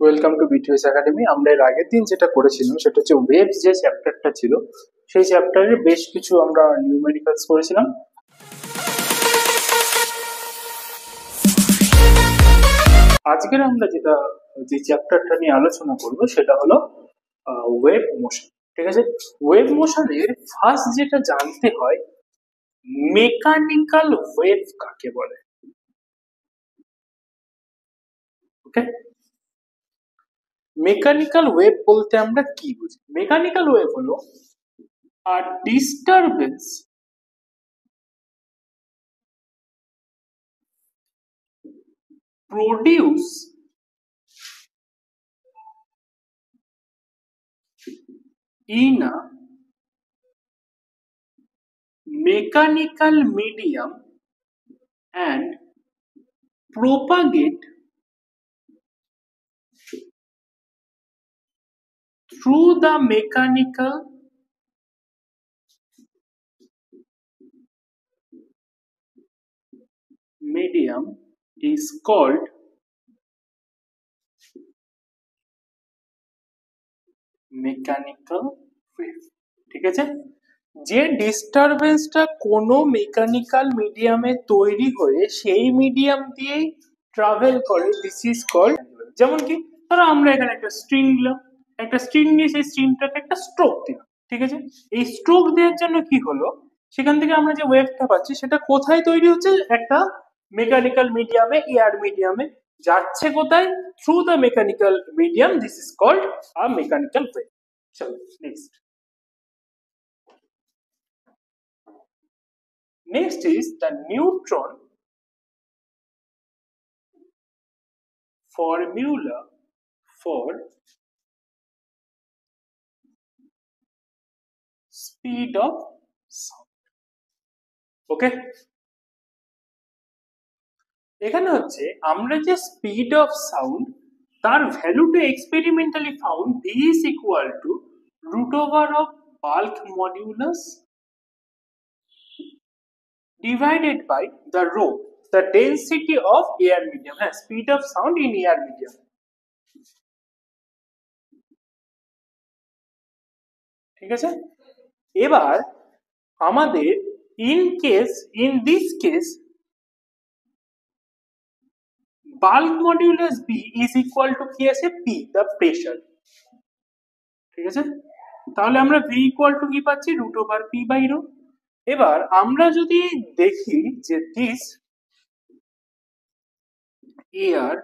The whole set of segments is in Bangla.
Welcome to BTS academy. আমরা এর আগের দিন যেটা করেছিলাম সেটা হচ্ছে ওয়েভস যে চ্যাপ্টারটা ছিল, সেই চ্যাপ্টারের বেশ কিছু আমরা নিউমেরিক্যালস করেছিলাম। আজকের আমরা যে চ্যাপ্টারটা নিয়ে আলোচনা করব সেটা হলো ওয়েভ মোশন। ঠিক আছে, ওয়েভ মোশনের ফার্স্ট যেটা জানতে হয়, মেকানিক্যাল ওয়েভ কাকে বলে। ওকে, মেকানিক্যাল ওয়েভ বলতে আমরা কি বুঝি? মেকানিক্যাল ওয়েভ হলো a disturbance produce in a mechanical medium and propagate through the mechanical medium is called mechanical wave। ঠিক আছে, যে ডিস্টারবেন্সটা কোনো মেকানিক্যাল মিডিয়ামে তৈরি হয়ে সেই মিডিয়াম দিয়েই ট্রাভেল করে, দিস ইজ কল্ড। যেমন কি ধরো আমরা এখানে একটা স্ট্রিং নিলাম, একটা স্ট্রিং নিয়ে সেই স্ট্রিংটাকে একটা স্ট্রোক দিলাম। ঠিক আছে, এই স্ট্রোক দেওয়ার জন্য কি হলো, সেখান থেকে আমরা যে ওয়েভটা পাচ্ছি সেটা কোথায় তৈরি হচ্ছে? একটা মেকানিক্যাল মিডিয়ামে, এয়ার মিডিয়ামে যাচ্ছে। কোথায়? Through the mechanical medium, this is called a mechanical wave. চলো next. Next is the neutron formula for speed of sound. Okay, এখানে হচ্ছে আমরা যে স্পিড অফ সাউন্ড, তার ভ্যালুটা experimentally found v is equal to root over of bulk modulus divided by the rho, the density of air medium. হ্যাঁ, speed of sound in air medium। ঠিক আছে, এবার আমাদের in this case bulk modulus b is equal to কি আছে? p, the pressure। ঠিক আছে, তাহলে আমরা v equal to কি পাচ্ছি? root over p by rho। এবার আমরা যদি দেখি যে this air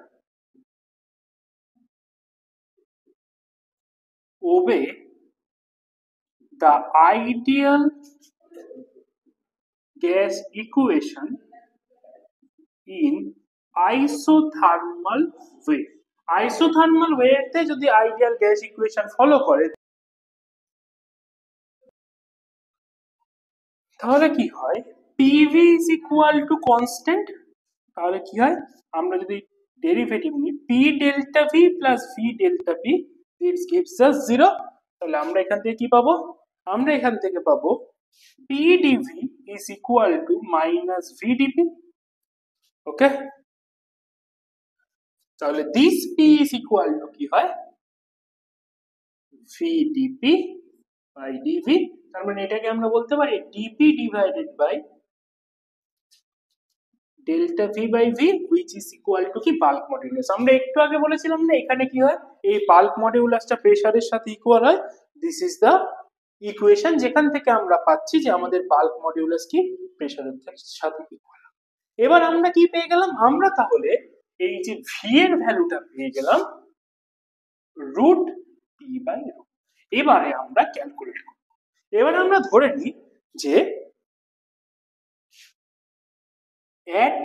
obey the ideal gas equation in isothermal way। Isothermal ওয়েতে যদি আইডিয়াল গ্যাস ইকুয়েশন ফলো করে তাহলে কি হয়? PV is equal to constant। তাহলে কি হয়? আমরা যদি ডেরিভেটিভ নিই P delta V plus V delta V, this gives us 0। তাহলে আমরা এখান থেকে কি পাবো? আমরা এখান থেকে পাবো P dV is equal to minus V dP। ওকে, তাহলে this P is equal to কি হয়? V dP by dV। তার মানে এটাকে আমরা বলতে পারি dP divided by delta V by V which is equal to কি? Bulk modulus. আমরা একটু আগে বলেছিলাম না এখানে কি হয়, এই বাল্ক মডিউলাসটা প্রেসারের সাথে ইকুয়াল হয়। দিস ইজ দ্য ইকুয়েশন যেখান থেকে আমরা পাচ্ছি যে আমাদের বাল্ক মডিউলাস কি? প্রেসারের সাথে ইকুয়াল। এবার আমরা কি পেয়ে গেলাম? আমরা তাহলে এই যে ভি এর ভ্যালুটা পেয়ে গেলাম রুট পি বাই রো। এবারে আমরা ক্যালকুলেট করব। এবার আমরা ধরে নিই যে at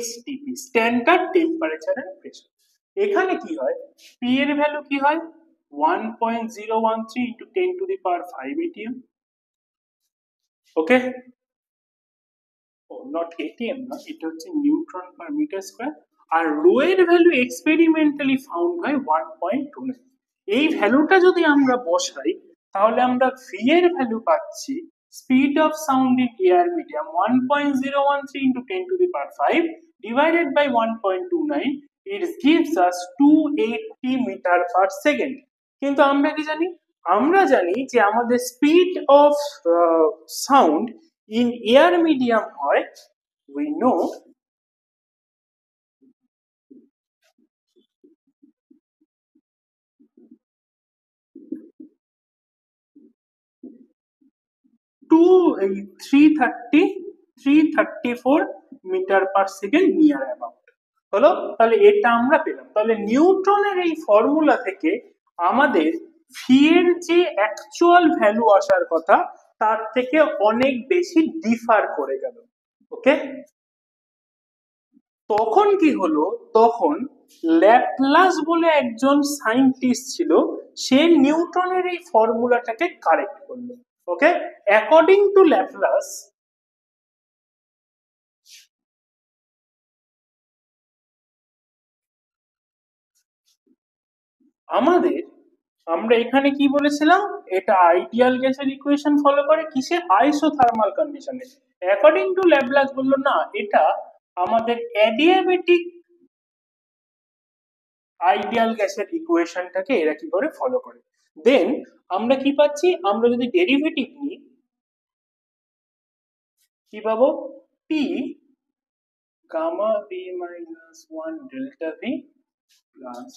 STP, standard temperature and pressure, এখানে কি হয়? P এর ভ্যালু কি হয়? 1.013 into 10 to the power 5 atm। Okay, not atm না, এটা হচ্ছে নিউট্রন পার মিটার স্কয়ার। আর রো এর ভ্যালু এক্সপেরিমেন্টালি ফাউন্ড হয় 1.29। এই ভ্যালুটা যদি আমরা বসাই তাহলে আমরা v এর ভ্যালু পাচ্ছি speed of sound in air medium 1.013 into 10 to the power 5 divided by 1.29 it gives us 280 metre per second. কিন্তু আমরা কি জানি, আমরা জানি যে আমাদের speed of sound in air medium হয়, we know to 334 metre per second near about হলো। তাহলে এটা আমরা পেলাম। তাহলে নিউটনের এই ফর্মুলা থেকে আমাদের ভি এর যে অ্যাকচুয়াল ভ্যালু আসার কথা তার থেকে অনেক বেশি ডিফার করে গেল। ওকে, তখন কি হলো, তখন ল্যাপলাস বলে একজন সায়েন্টিস্ট ছিল, সে নিউটনের এই ফর্মুলাটাকে কারেক্ট করলো। ওকে, অ্যাকর্ডিং টু ল্যাপলাস আমরা এখানে কি বলেছিলাম, এটা আইডিয়াল গ্যাসের ইকুয়েশন ফলো করে কিসে, আইসোথার্মাল কন্ডিশনে। অ্যাকর্ডিং টু ল্যাপলাস বললো না, এটা আমাদের অ্যাডিয়াবেটিক আইডিয়াল গ্যাসের ইকুয়েশনটাকে এরা কি করে ফলো করে। দেন আমরা কি পাচ্ছি, আমরা যদি ডেরিভেটিভ নিই কি পাবো, P gamma V minus 1 delta V plus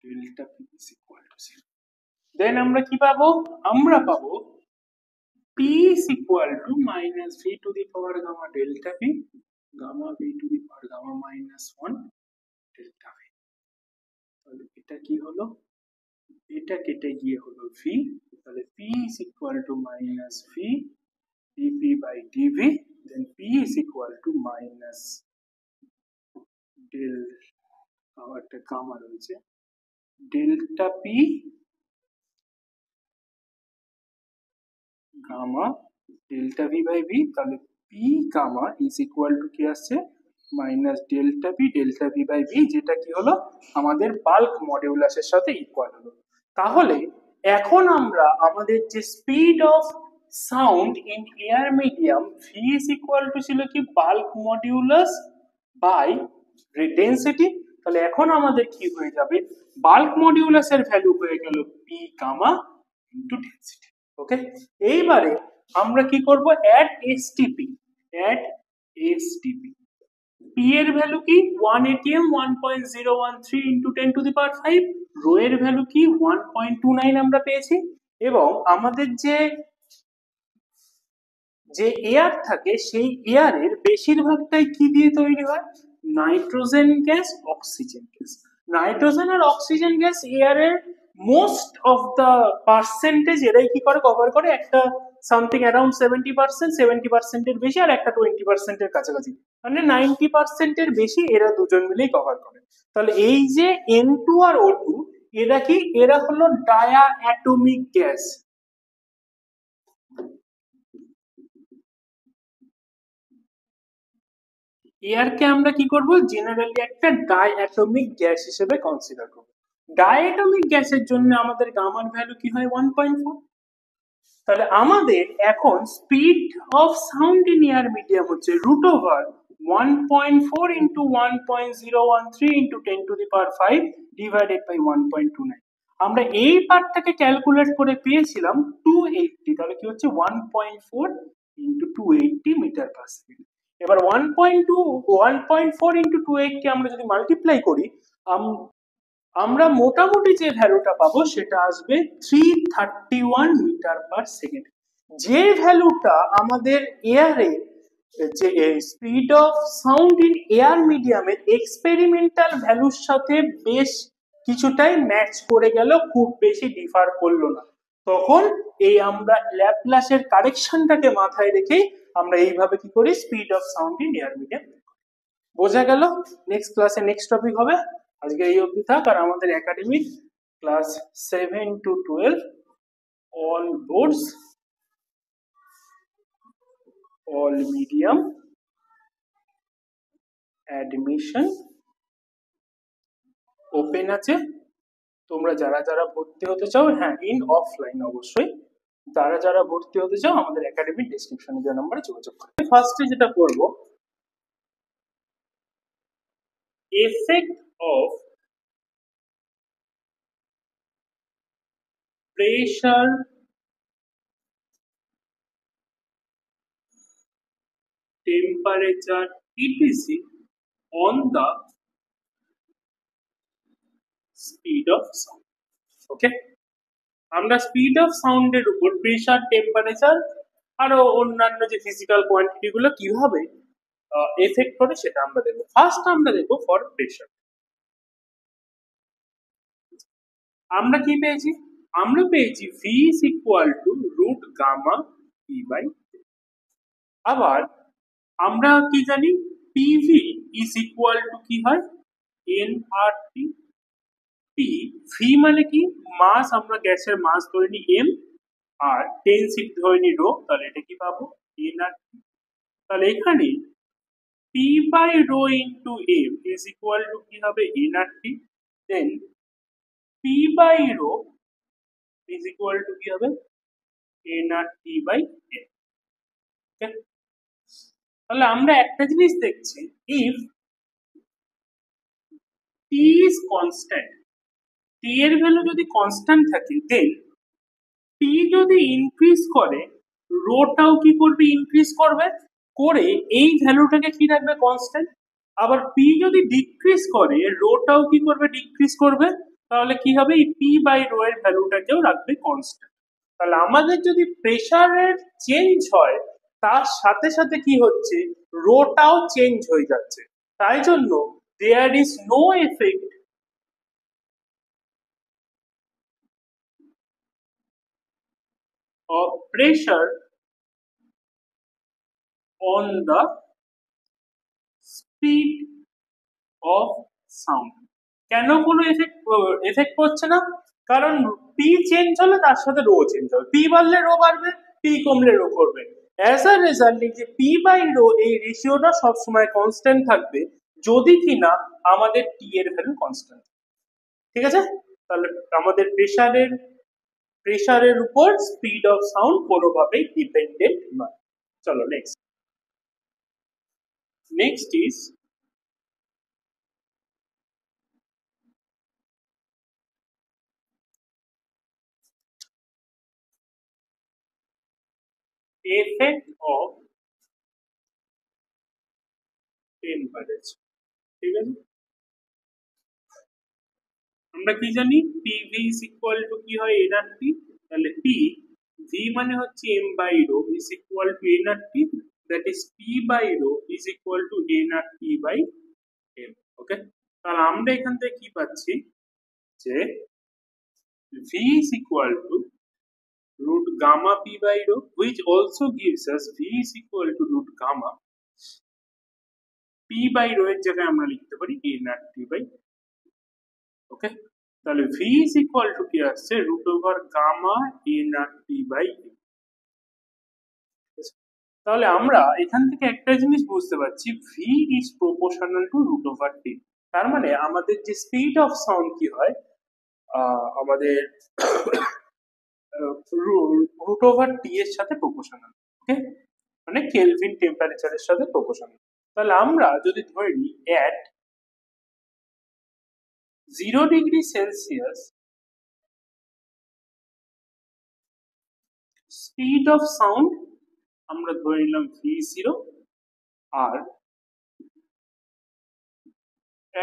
delta P is equal to 0। Then আমরা কি পাবো, আমরা পাবো P is equal to minus V to the power gamma delta P gamma V to the power gamma minus 1 delta V. তাহলে এটা কি হলো, এটা কেটে গিয়ে হলো ভি, তাহলে P is equal to minus V dP by dV, then P is equal to minus del একটা গামা রয়েছে delta P gamma delta V by V, তাহলে P gamma is equal to কি আসছে minus delta V by V, যেটা কি হলো আমাদের বাল্ক মডিউলাসের সাথে ইকুয়াল হলো। তাহলে এখন আমরা আমাদের যে speed of sound in air medium V is equal two ছিল কি বাল্ক মডিউলাস বাই ডেনসিটি, তাহলে এখন আমাদের কি হয়ে যাবে, বাল্ক মডিউলাসের ভ্যালু হয়ে গেল P gamma into density. Okay, এইবারে আমরা কি করব, add STP, add STP. P এর ভ্যালু কি 1 atm 1.013 into 10 to the power 5, rho এর ভ্যালু কি 1.29 আমরা পেয়েছি, এবং আমাদের যে এয়ার থাকে সেই এয়ারের বেশিরভাগটাই কি দিয়ে তৈরি হয়, nitrogen gas, oxygen gas. Nitrogen আর অক্সিজেন গ্যাস এয়ারের মোস্ট অফ দা পার্সেন্টেজ এরাই কি করে কভার করে, একটা সামথিং অ্যারাউন্ড 70% এর বেশি, আর একটা 20% এর কাছাকাছি, মানে 90% এর বেশি এরা দুজন মিলেই কভার করে। তাহলে এই যে N2 আর O2 এরা কি, এরা হলো ডায়া অ্যাটমিক গ্যাস। এয়ারকে আমরা কি করব, জেনারেলি একটা ডাইঅ্যাটমিক গ্যাস হিসেবে কনসিডার করব। ডাইঅ্যাটমিক গ্যাসের জন্য আমাদের গামার ভ্যালু কি হয় 1.4। তাহলে আমাদের এখন speed of sound in air medium হচ্ছে root over 1.4 into 1.013 into 10 to the power 5 divided by 1.29। আমরা এই পার্টটাকে ক্যালকুলেট করে পেয়েছিলাম 280, তাহলে কি হচ্ছে 1.4 ইন্টু 280 মিটার পার সেকেন্ড। এবার 1.4 ইন্টু 280 আমরা যদি মাল্টিপ্লাই করি, আমরা মোটামুটি যে ভ্যালুটা পাবো সেটা আসবে 331 মিটার পার সেকেন্ড। যে ভ্যালুটা আমাদের এয়ারে যে speed of sound in air মিডিয়ামের এক্সপেরিমেন্টাল ভ্যালুর সাথে বেশ কিছুটাই ম্যাচ করে গেল, খুব বেশি ডিফার করলো না। তখন এই আমরা ল্যাপলাসের কারেকশনটাকে মাথায় রেখে আমরা এইভাবে কি করি, speed of sound in air medium. বোঝা গেল? নেক্সট ক্লাসে নেক্সট টপিক হবে। আজকে এই অবধি থাক। আর আমাদের academic class 7 to 12 all boards all medium admission open আছে। তোমরা যারা যারা ভর্তি হতে চাও, হ্যাঁ ইন অফলাইন অবশ্যই, যারা যারা ভর্তি হতে চাও আমাদের একাডেমিক ডেসক্রিপশনে দেওয়া নম্বরে যোগাযোগ করো। ফার্স্টে যেটা করব, effect of pressure, temperature, etc. on the speed of sound. ওকে, আমরা স্পিড অফ সাউন্ডের উপর প্রেসার, টেম্পারেচার আরো অন্যান্য যে ফিজিক্যাল কোয়ান্টিটি গুলো কিভাবে এফেক্ট করে সেটা আমরা দেখবো। ফার্স্ট আমরা দেখবো ফর প্রেসার। আমরা কি পেয়েছি? আমরা পেয়েছি V is equal to root gamma P by. আবার আমরা কি জানি? পিভি ইজ ইকুয়াল টু কি হয়? এন আর টি। পি, ভি মানে কি? মাস, আমরা গ্যাসের মাস ধরে নিই এম, আর ডেনসিটি ধরে নিই রো, তাহলে এটা কি পাবো? N R T. তাহলে এখানে P by rho into M is equal to কি হবে? N R T. Then P by rho is equal to কি হবে? N R T by M. তাহলে আমরা একটা জিনিস দেখছি, if T is constant, T এর ভ্যালু যদি কনস্ট্যান্ট থাকে, দেন টি যদি ইনক্রিজ করে, রোটাও কি করবে? ইনক্রিজ করবে, করে এই ভ্যালুটাকে কি রাখবে? কনস্ট্যান্ট। আবার পি যদি ডিক্রিজ করে, রোটাও কি করবে? ডিক্রিজ করবে। তাহলে কি হবে? এই পি বাই রো এর ভ্যালুটাকেও রাখবে কনস্ট্যান্ট। তাহলে আমাদের যদি প্রেসারের চেঞ্জ হয়, তার সাথে সাথে কি হচ্ছে? রোটাও চেঞ্জ হয়ে যাচ্ছে। তাই জন্য there is no effect of pressure on the speed of sound. কেন কোনো এফেক্ট পড়ছে না? কারণ পি চেঞ্জ হলে তার সাথে রো চেঞ্জ হবে, পি বাড়লে রো বাড়বে, পি কমলে রো করবে। অ্যাজ আ রেজাল্ট যে পি বাই রো এই রেশিওটা সবসময় কনস্ট্যান্ট থাকবে, যদি কিনা আমাদের টি এর ভ্যালু কনস্ট্যান্ট। ঠিক আছে? তাহলে আমাদের প্রেসারের উপর স্পিড অফ সাউন্ড কোনোভাবেই ডিপেন্ডেন্ট নয়। চলো next. Next is effect of temperature. ঠিক আছে? আমরা কি জানি? PV is equal to কি হয়? nRT। তাহলে P, V মানে হচ্ছে m by rho is equal to nRT, that is P by rho is equal to nRT by m। ওকে, তাহলে আমরা এখান থেকে কি পাচ্ছি? যে V is equal to root gamma P by rho, which also gives us V is equal to root gamma P by rho এর জায়গায় আমরা লিখতে পারি nRT by। ওকে, তাহলে V is equal to কি আসছে? root over gamma nRT by। তাহলে আমরা এখান থেকে একটা জিনিস বুঝতে পারছি, V is proportional to root over T। তার মানে আমাদের যে স্পিড অফ সাউন্ড কি হয়? আমাদের রুট ওভার টি এর সাথে প্রপোর্শনাল। ওকে, মানে কেলভিন টেম্পারেচারের সাথে প্রপোর্শনাল। তাহলে আমরা যদি ধরে নিই at 0 degree Celsius speed of sound আমরা ধরে নিলাম v0, আর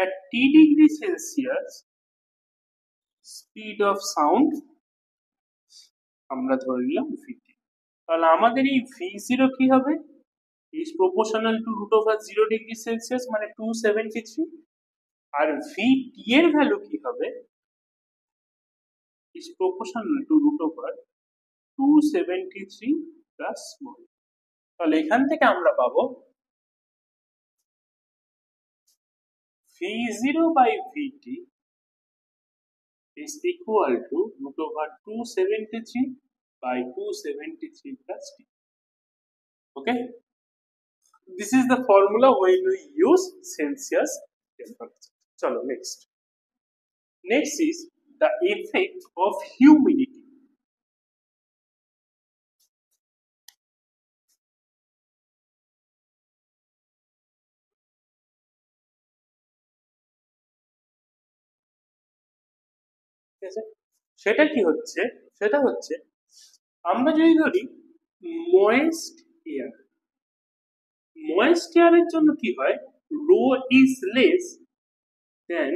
at t degree Celsius speed of sound আমরা ধরে নিলাম vt। তাহলে আমাদের এই v0 কি হবে? is proportional to root over 0 degree Celsius মানে 273, আর vt এর ভ্যালু কি হবে? is proportional to root over 273 plus 1। তাহলে এখান থেকে আমরা পাবো v0 by vt is equal to root over 273 by 273 plus t। Okay, this is the formula when we use Celsius temperature. Chalo next is the effect of humidity। ঠিক আছে, সেটা কি হচ্ছে, সেটা হচ্ছে আমরা যদি ধরি ময়েস্ট এয়ার, ময়েস্ট এয়ারের জন্য কি হয়, rho is less than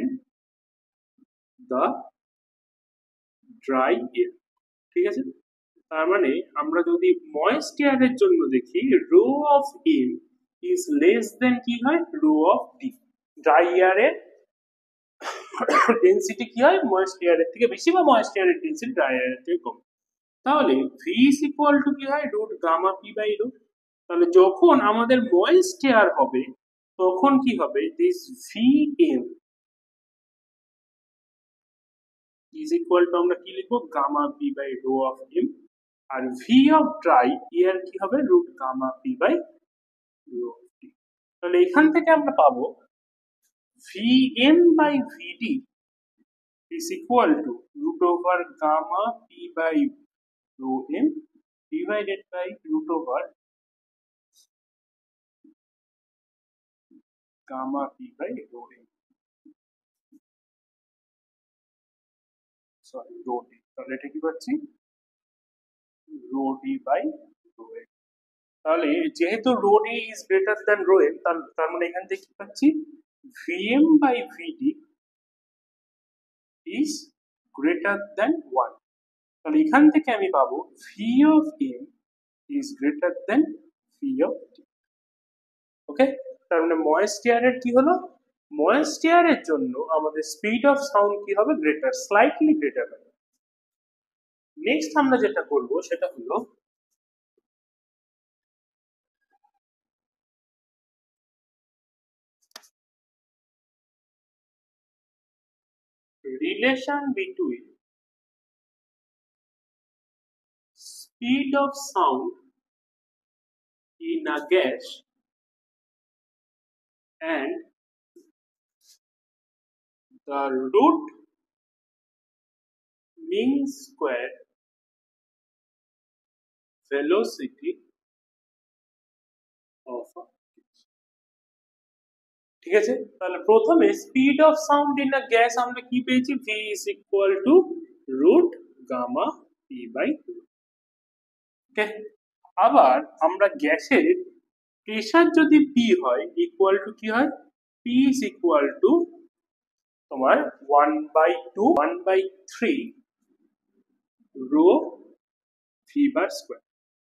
the dry air. ঠিক আছে, তার মানে আমরা যদি ময়েস্ট এয়ারের জন্য দেখি rho of M is less than কি হয়, রো অফ ডি। ড্রাই এয়ারের ডেন্সিটি কি হয়, ময়েস্ট এয়ারের থেকে বেশি, বা ময়েস্ট এয়ারের ডেন্সিটি ড্রাই এয়ারের থেকে কম। তাহলে ভি ইজ ইকুয়াল টু কি হয়, root gamma P by rho. তাহলে যখন আমাদের ময়েস্ট এয়ার হবে তখন কি হবে, this V M is equal to আমরা কি লিখবো, gamma P by rho of M. আর ভি অফ ড্রাই এয়ার কি হবে, root gamma P by rho of T. তাহলে এখান থেকে আমরা পাবো V M by VD is equal to root over gamma p by rho m divided by root over gamma p by rho m, sorry rho d। তাহলে এটা কি পাচ্ছি, rho d by rho m। তাহলে যেহেতু rho d is greater than rho m, তার মানে এখান থেকে কি পাচ্ছি, vm by vd is greater than 1। তাহলে এখান থেকে আমি পাবো v of m is greater than v of d। ওকে, তার মানে ময়েস্ট এয়ারের কি হলো, ময়েস্ট এয়ারের জন্য আমাদের স্পিড অফ সাউন্ড কি হবে, গ্রেটার, স্লাইটলি গ্রেটার হবে। নেক্সট আমরা যেটা করব সেটা হলো relation between speed of sound in a gas and the root mean square velocity of a gas। ঠিক আছে, তাহলে প্রথমে speed of sound in a gas আমরা কি পেয়েছি, v is equal to root gamma p by rho। ওকে, আবার আমরা গ্যাসের প্রেসার যদি p হয় ইকুয়াল টু কি হয়, p is equal to তোমার 1/3 রো v বার স্কয়ার।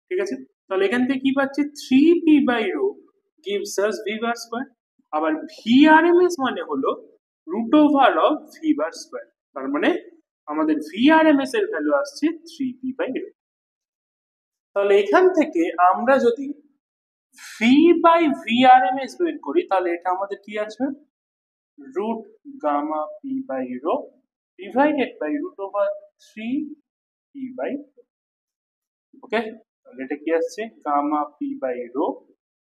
ঠিক আছে, তাহলে এখান থেকে কি পাচ্ছি, 3p by rho gives us v bar square. আবার vrms মানে হলো root over of v bar square, তার মানে আমাদের vrms এর ভ্যালু আসছে 3p by rho। তাহলে এখান থেকে আমরা যদি v by vrms বের করি তাহলে এটা আমাদের কি আসবে, root gamma p by rho divided by root over 3p by rho। ওকে, তাহলে এটা কি আসছে, gamma p by rho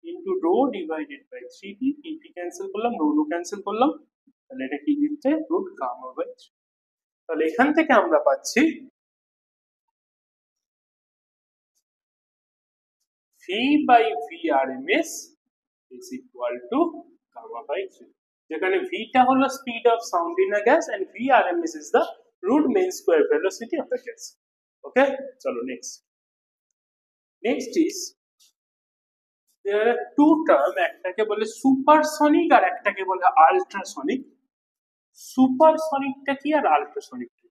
into rho divided by 3p, p cancel করলাম, rho ক্যান্সেল করলাম, তাহলে এটা কি দিচ্ছে, root gamma by 3। তাহলে এখান থেকে আমরা পাচ্ছি v by vrms is equal to gamma by 3, যেখানে v টা হলো speed of sound in a gas and vrms is the root mean square velocity of the gas। ওকে, চলো next is there are two term, একটাকে বলে সুপারসনিক আর একটাকে বলে আল্ট্রাসনিক। সুপারসনিকটা কি আর আল্ট্রাসনিক কি,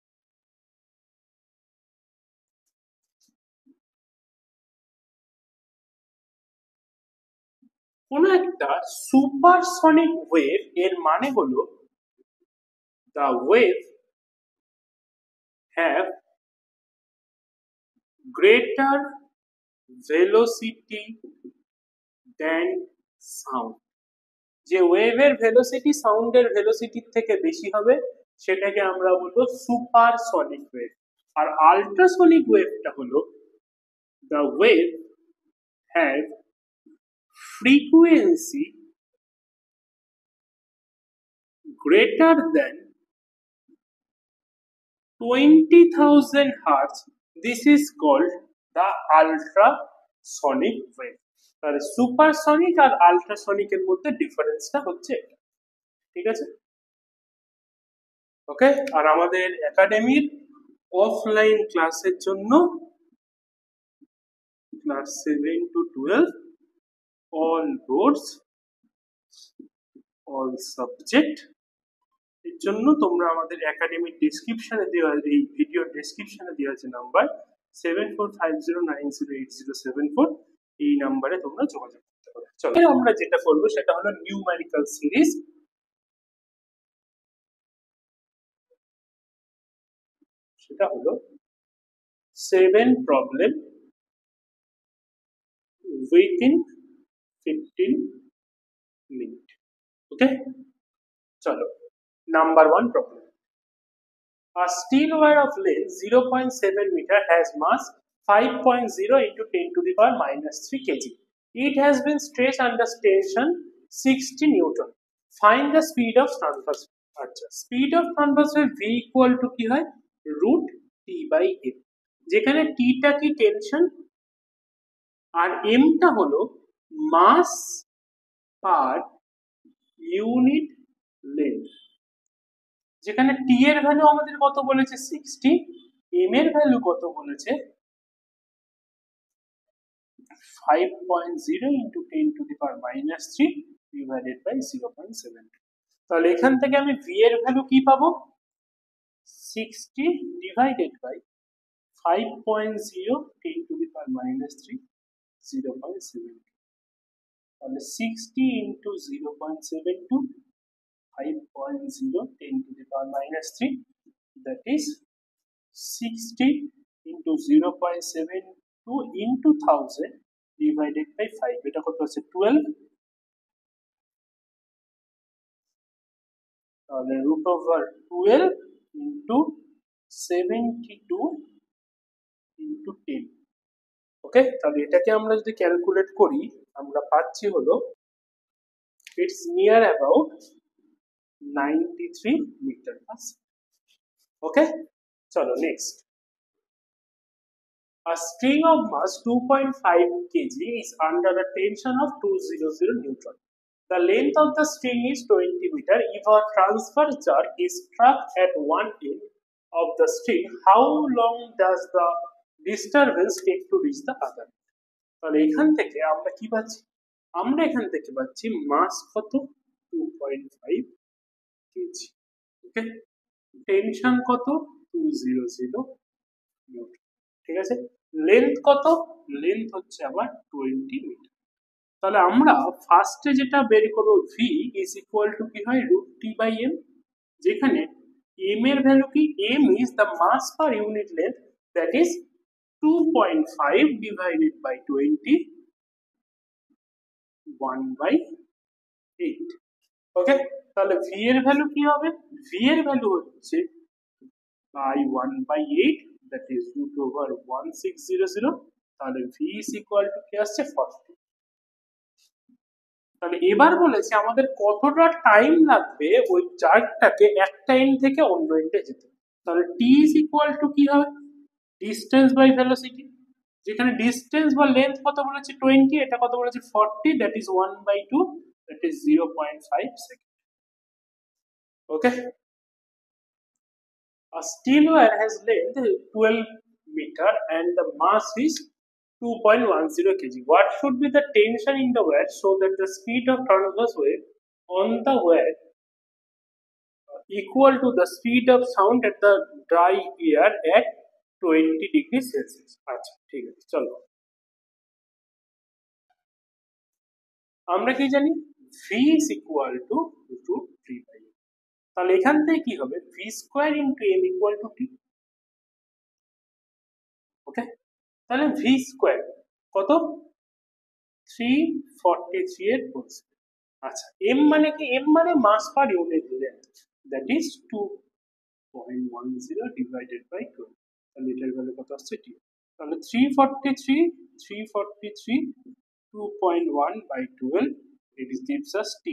কোন একটা সুপারসনিক ওয়েভ এর মানে হলো the wave have greater velocity than sound। যে ওয়েভের ভেলোসিটি সাউন্ডের ভেলোসিটির থেকে বেশি হবে সেটাকে আমরা বলবো সুপারসনিক ওয়েভ। আর আল্ট্রাসনিক ওয়েভটা হলো the wave have frequency greater than 20,000 hertz, this is called the ultrasonic wave। তাহলে সুপারসনিক আর আল্ট্রাসনিকের মধ্যে ডিফারেন্সটা হচ্ছে, ঠিক আছে। ওকে, আর আমাদের একাডেমির অফলাইন ক্লাসের জন্য class 7 to 12 all boards all subject এর জন্য তোমরা আমাদের একাডেমিক ডেসক্রিপশনে দেওয়া এই ভিডিও ডেসক্রিপশনে দেওয়া আছে নাম্বার 7450908074 এই নাম্বারে তোমরা যোগাযোগ করতে পারো। চলো আমরা যেটা করব সেটা হলো নিউমেরিক্যাল সিরিজ। সেটা হলো 7 প্রবলেম উইথিন 15 মিনিট। ওকে, চলো number 1 problem. A steel wire of length 0.7 meter has mass 5.0 into 10 to the power minus 3 kg. It has been stretched under tension 60 Newton. Find the speed of transverse wave. আচ্ছা, speed of transverse wave V equal to কি হয় root T by M, যেখানে T টা কি টেনশন আর M টা হলো মাস পার ইউনিট লেন্থ, যেখানে T এর ভ্যালু আমাদের কত বলেছে 60, M এর ভ্যালু কত বলেছে 5.0 into 10 to the power minus 3 divided by 0.7। তাহলে এখান থেকে আমি V এর ভ্যালু কি পাবো 60 divided by 5.0 10 to the power minus 3 0.7। তাহলে 60 into 0.72 5.0 10 to the power minus 3, that is 60 into 0.72 into 1000 divided by 5, এটা কত আছে 12। তাহলে root over 12 into 72 into 10। ওকে, তাহলে এটাকে আমরা যদি ক্যালকুলেট করি আমরা পাচ্ছি হলো it's near about 93 meter per second। ওকে, চলো next. A string of mass 2.5 kg is under a tension of 200 Newton. The length of the string is 20 meter. If a transverse jerk is struck at one end of the string, how long does the disturbance take to reach the other? তাহলে এখান থেকে আমরা কি পাচ্ছি, আমরা এখান থেকে পাচ্ছি মাস কত 2.5 কেজি। ওকে, টেনশন কত 200 নিউটন। ঠিক আছে, লেন্থ কত, লেন্থ হচ্ছে আবার 20 মিটার। তাহলে আমরা ফার্স্টে যেটা বের করব v is equal to কি হয় root t by m, যেখানে m এর ভ্যালু কি, m is the mass per unit length, that is 2.5 divided by 20 1/8। ওকে, তাহলে v এর ভ্যালু কি হবে, v এর ভ্যালু হচ্ছে by 1/8, that is root over 1600। তাহলে v is equal to কি আসছে 40। তাহলে এবার বলেছে আমাদের কতটা টাইম লাগবে ওই জার্কটাকে একটা এন্ড থেকে অন্য এন্ডে যেতে। তাহলে t is equal to কি হবে ডিসটেন্স বাই ভেলোসিটি, যেখানে ডিসটেন্স বা লেন্থ কত বলেছে 20, এটা কত বলেছে 40, that is 1/2, that is 0.5 second. Okay, a steel wire has length 12 meter and the mass is 2.10 kg. What should be the tension in the wire so that the speed of transverse wave on the wire equal to the speed of sound at the dry air at 20 degrees Celsius? আচ্ছা ঠিক আছে, চলো আমরা কি জানি v is equal to root 3 by m। তাহলে এখান থেকে কি হবে v square into m equal to t। ওকে, তাহলে v square কত 343 এর হোল স্কয়ার। আচ্ছা, m মানে কি, m মানে mass per unit length, that is 2.10 divided by 12। তাহলে এটার ভ্যালু কত আসছে t। তাহলে 343 2.1 by 12, it gives us t।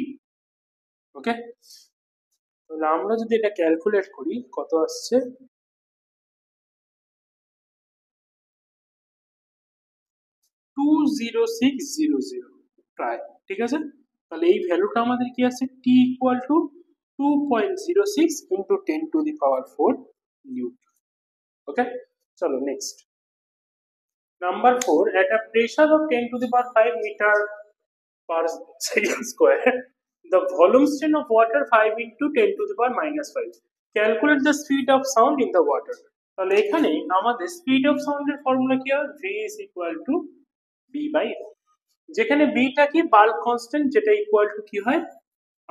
ওকে, তাহলে আমরা যদি এটা ক্যালকুলেট করি কত আসছে 20600 প্রায়। ঠিক আছে, তাহলে এই ভ্যালুটা আমাদের কি আছে t equal to 2.06 into 10 to the power 4 Newton. Okay, chalo next. Number 4, at a pressure of 10 to the power 5 meter per second square, the volume strain of water 5 into 10 to the power minus 5. Calculate the speed of sound in the water. তাহলে এখানে আমাদের স্পিড অফ সাউন্ডের ফর্মুলা কি হয়? v is equal to b by rho, যেখানে b টা কি বাল্ক কনস্ট্যান্ট, যেটা ইকুয়াল টু কি হয়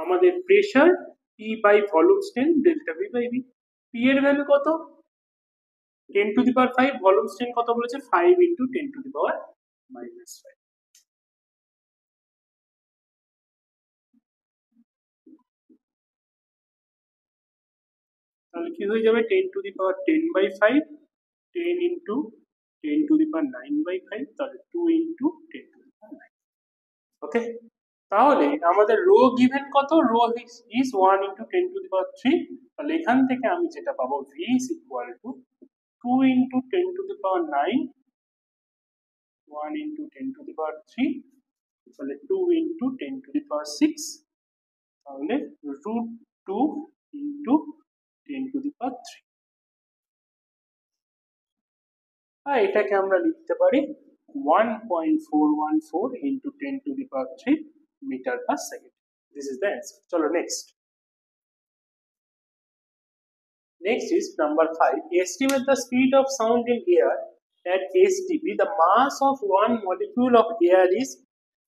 আমাদের pressure p by volume strain delta v by v। p এর ভ্যালু কত? 10 to the power 5, volume strain কত বলেছে? 5 into 10 to the power minus 5। তাহলে কি হয়ে যাবে? 10 to the power 10 by 5, 10 into 10 to the power 9 by 5, তাহলে 2 into 10 to the power 9। Okay, তাহলে আমাদের রো গিভেন কত? Rho is 1 into 10 to the power 3। তাহলে এখান থেকে আমি যেটা পাবো v is equal to 2 into 10 to the power 9, 1 into 10 to the power 3, তাহলে 2 into 10 to the power 6, তাহলে root 2 into 10 to the power 3। আর এটাকে আমরা লিখতে পারি 1.414 into 10 to the power 3 meter per second। This is the answer. চলো next. Next is number 5. Estimate the speed of sound in air at STP. The mass of one molecule of air is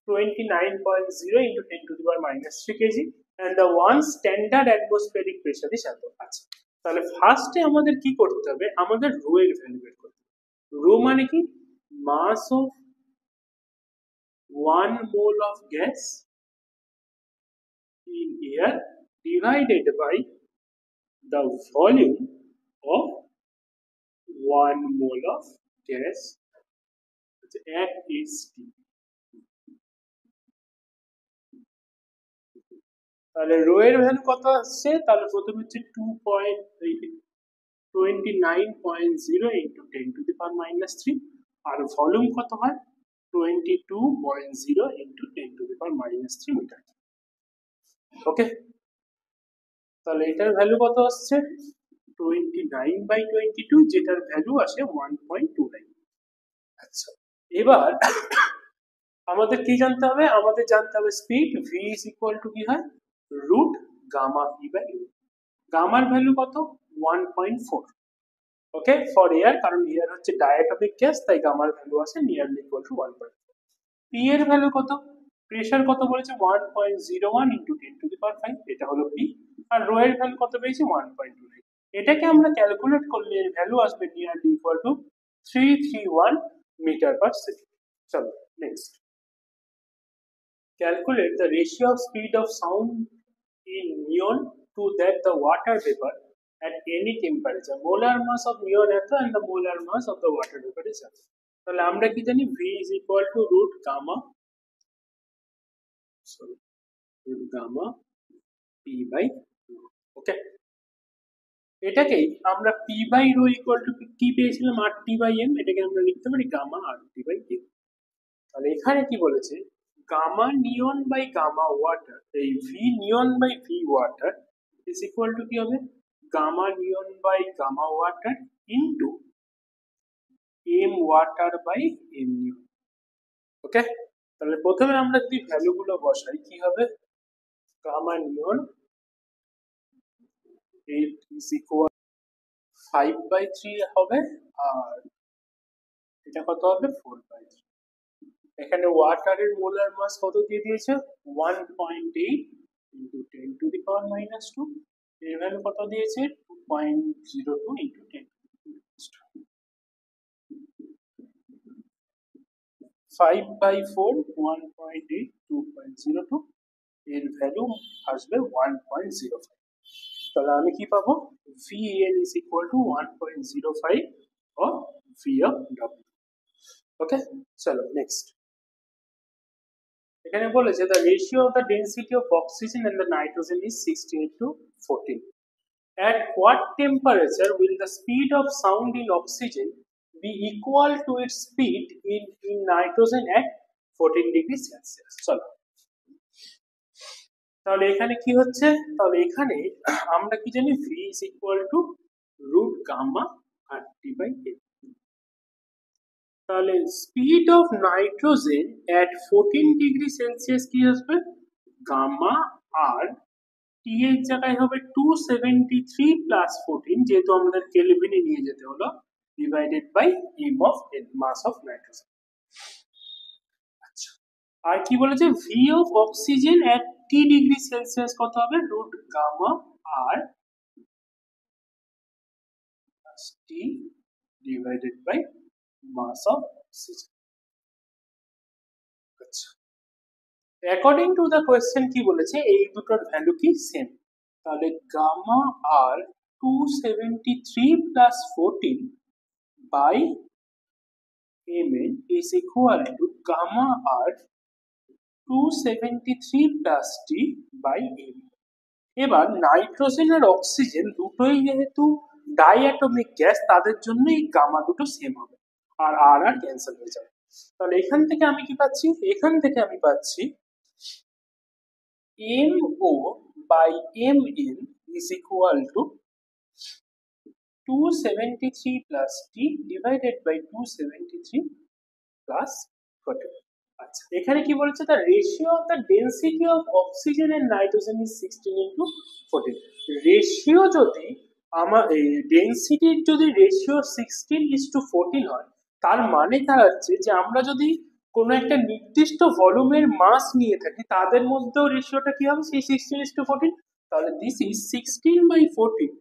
29.0 into 10 to the power minus 3 kg and the one standard atmospheric pressure is এত। আচ্ছা, তাহলে ফার্স্টে আমাদের কি করতে হবে? আমাদের রো এর ভ্যালু বের করতে হবে। রো মানে কি? মাস of 1 mole of gas in air divided by the volume of 1 mole of gas at STP। তাহলে রো এর ভ্যালু কত আসছে? তাহলে প্রথমে হচ্ছে 29.0 into 10 to the power minus 3, আর ভলিউম কত হয়? 22.0 into 10 to the power minus 3 meter. Okay, তাহলে এটার ভ্যালু কত আসছে? 29/22, যেটার ভ্যালু আসে 1.29। আচ্ছা, এবার আমাদের কি জানতে হবে? আমাদের জানতে হবে speed. v is equal to কি হয়? Root gamma p by root. গামার ভ্যালু কত? 1.4। ওকে, ফর এয়ার, কারণ এয়ার হচ্ছে ডায়াটমিক গ্যাস, তাই গামার ভ্যালু আছে নিয়ারলি ইকুয়াল টু 1.4। p এর ভ্যালু কত? প্রেসার কত বলেছে? 1.01 into 10 to the power 5, এটা হলো p। আর রো এর ভ্যালু কত পেয়েছি? 1.29। এটাকে আমরা ক্যালকুলেট করলে এর ভ্যালু আসবে nearly equal to 331 metre per second. চলো next. Calculate the ratio of speed of sound in neon to that the water vapor at any temperature. Molar mass of neon এত and the molar mass of the water vapor is এত। তাহলে আমরা কি জানি? v is equal to root gamma p by rho। ওকে, এটাকেই আমরা p by rho equal to কি পেয়েছিলাম? RT by m। এটাকে আমরা লিখতে পারি গামা RT by m। তাহলে এখানে কি বলেছে? Gamma neon by gamma water, এই V neon by V water is equal to কি হবে? Gamma neon by gamma water into M water by M neon. Okay, তাহলে প্রথমে আমরা যদি ভ্যালুগুলো বসাই কি হবে? গামা নিয়ন ইজ ইকুয়াল 5/3 হবে, আর এটা কত হবে? 4/3। এখানে ওয়াটারের মোলার মাস কত দিয়ে দিয়েছে? 1.8 into 10 to the power minus 2। এর ভ্যালু কত দিয়েছে? 2.02 into 10 to the power minus 2। 5/4, 1.8, 2.02, এর ভ্যালু আসবে 1.05। তাহলে আমি কি পাবো? VL is equal to 1.05 or V of W। ওকে, চলো নেক্সট। এখানে বলেছে the ratio of the density of oxygen and the nitrogen is 16:14। At what temperature will the speed of sound in oxygen be equal to its speed in nitrogen at 14 degrees Celsius? চলো, তাহলে এখানে কি হচ্ছে, তাহলে এখানে আমরা কি জানি v is equal to root gamma RT by m। তাহলে speed of nitrogen at 14 degree Celsius কি আসবে, গামা আর টি এর জায়গায় হবে 273 প্লাস 14, যেহেতু আমাদের কেলভিনে নিয়ে যেতে হলো, divided by m of mass of nitrogen. আচ্ছা, আর কি বলেছে, V of oxygen at T degree Celsius কত হবে, root gamma R T divided by mass of oxygen. আচ্ছা, অ্যাকর্ডিং টু দ্য কোয়েশ্চেন কি বলেছে, এই দুটোর ভ্যালু কি সেম, তাহলে gamma R 273 plus 14 by mn is equal to gamma r 273 plus t by m। এবার নাইট্রোজেন আর অক্সিজেন দুটোই যেহেতু ডাইঅ্যাটমিক গ্যাস, তাদের জন্য এই গামা দুটো সেম হবে, আর আর আর ক্যান্সেল হয়ে যাবে। তাহলে এখান থেকে আমি কি পাচ্ছি, এখান থেকে আমি পাচ্ছি MO by MN is equal to 273 plus T divided by 273 plus 14। আচ্ছা, এখানে কি বলেছে, the ratio of the density of oxygen and nitrogen is 16 into 14। Ratio যদি আমার ডেনসিটির যদি রেশিও 16:14 হয়, তার মানে দাঁড়াচ্ছে যে আমরা যদি কোনো একটা নির্দিষ্ট ভলিউমের মাস নিয়ে থাকি, তাদের মধ্যেও রেশিওটা কি হবে, সেই 16:14। তাহলে this is 16/14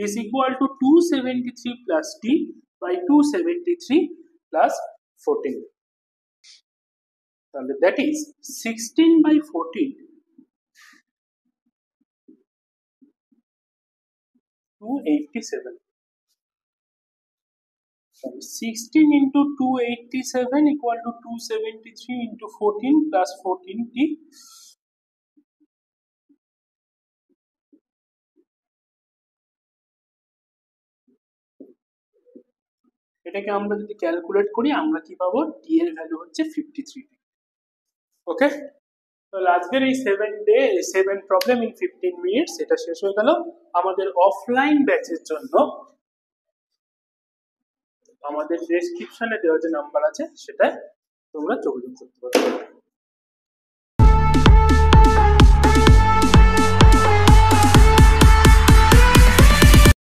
is equal to 273 plus t by 273 plus 14। তাহলে that is 16/14 287। 16 into 287 equal to 273 into 14 plus 14t। এটাকে আমরা যদি ক্যালকুলেট করি, আমরা কি পাবো, টি এর ভ্যালু হচ্ছে 53। ওকে, তাহলে আজকের এই 7 প্রবলেম ইন 15 মিনিটস এটা শেষ হয়ে গেল। আমাদের অফলাইন ব্যাচের জন্য আমাদের ডেসক্রিপশনে দেওয়া যে নাম্বার আছে সেটা তোমরা যোগাযোগ করতে পারো।